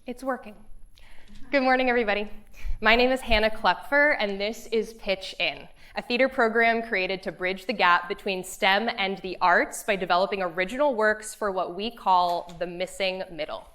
It's working. Good morning, everybody. My name is Hannah Klepfer, and this is Pitch In, a theater program created to bridge the gap between STEM and the arts by developing original works for what we call the missing middle.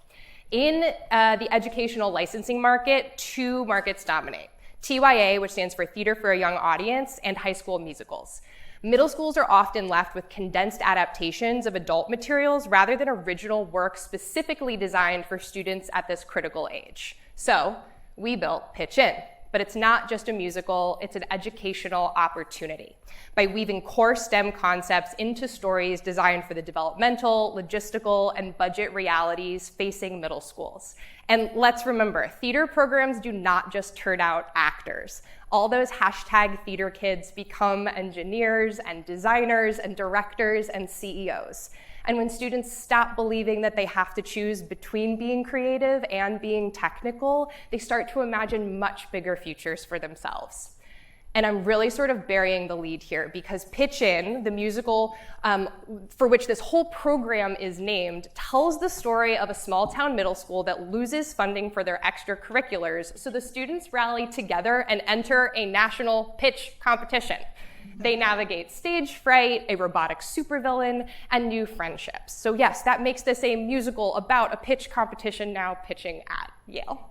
In the educational licensing market, two markets dominate: TYA, which stands for Theater for a Young Audience, and high school musicals. Middle schools are often left with condensed adaptations of adult materials rather than original work specifically designed for students at this critical age. So we built Pitch In, but it's not just a musical, it's an educational opportunity. By weaving core STEM concepts into stories designed for the developmental, logistical, and budget realities facing middle schools. And let's remember, theater programs do not just turn out actors. All those hashtag theater kids become engineers and designers and directors and CEOs. And when students stop believing that they have to choose between being creative and being technical, they start to imagine much bigger futures for themselves. And I'm really sort of burying the lead here because Pitch In, the musical for which this whole program is named, tells the story of a small town middle school that loses funding for their extracurriculars, so the students rally together and enter a national pitch competition. They navigate stage fright, a robotic supervillain, and new friendships. So yes, that makes this a musical about a pitch competition now pitching at Yale.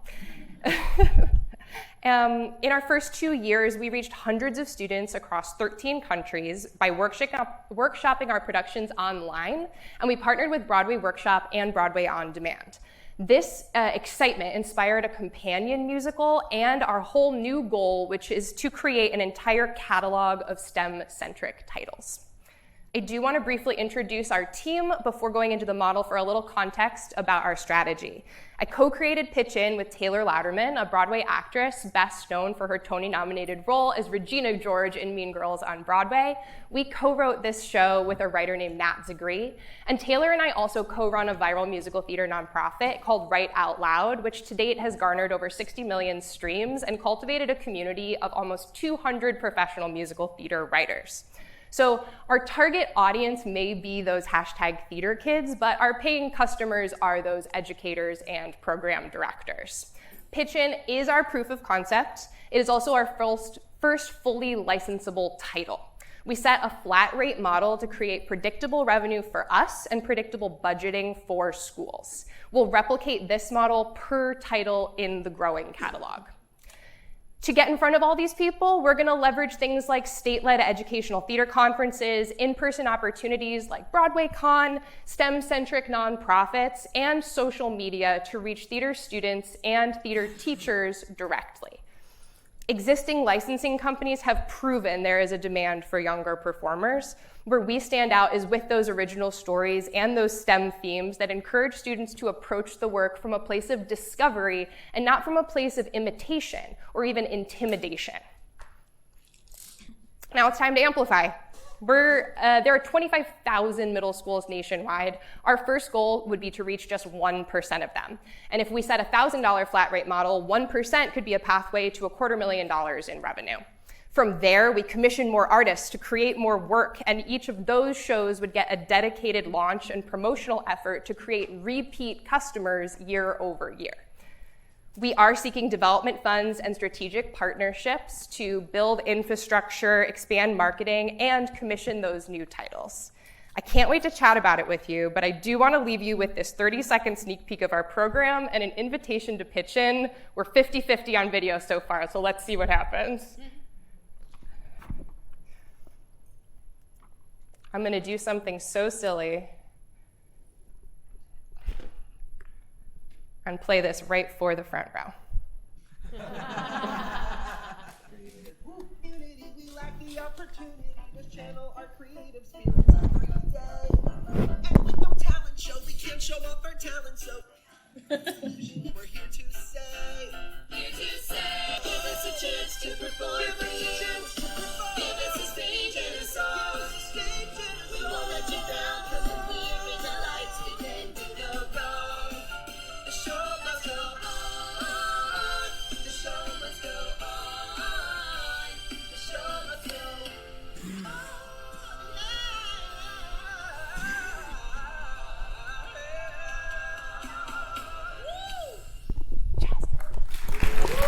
In our first 2 years, we reached hundreds of students across 13 countries by workshopping our productions online, and we partnered with Broadway Workshop and Broadway On Demand. This excitement inspired a companion musical and our whole new goal, which is to create an entire catalog of STEM-centric titles. I do want to briefly introduce our team before going into the model for a little context about our strategy. I co-created Pitch In with Taylor Louderman, a Broadway actress best known for her Tony-nominated role as Regina George in Mean Girls on Broadway. We co-wrote this show with a writer named Nat Zagree, and Taylor and I also co-run a viral musical theater nonprofit called Write Out Loud, which to date has garnered over 60 million streams and cultivated a community of almost 200 professional musical theater writers. So our target audience may be those hashtag theater kids, but our paying customers are those educators and program directors. Pitch In is our proof of concept. It is also our first fully licensable title. We set a flat rate model to create predictable revenue for us and predictable budgeting for schools. We'll replicate this model per title in the growing catalog. To get in front of all these people, we're gonna leverage things like state-led educational theater conferences, in-person opportunities like Broadway Con, STEM-centric nonprofits, and social media to reach theater students and theater teachers directly. Existing licensing companies have proven there is a demand for younger performers. Where we stand out is with those original stories and those STEM themes that encourage students to approach the work from a place of discovery and not from a place of imitation or even intimidation. Now it's time to amplify. There are 25,000 middle schools nationwide. Our first goal would be to reach just 1% of them. And if we set a $1,000 flat rate model, 1% could be a pathway to $250,000 in revenue. From there, we commission more artists to create more work, and each of those shows would get a dedicated launch and promotional effort to create repeat customers year over year. We are seeking development funds and strategic partnerships to build infrastructure, expand marketing, and commission those new titles. I can't wait to chat about it with you, but I do want to leave you with this 30-second sneak peek of our program and an invitation to pitch in. We're 50-50 on video so far, so let's see what happens. I'm going to do something so silly and play this right for the front row. Unity, we lack the opportunity to channel our creative spirits every day. And with no talent show, we can't show off our talent, so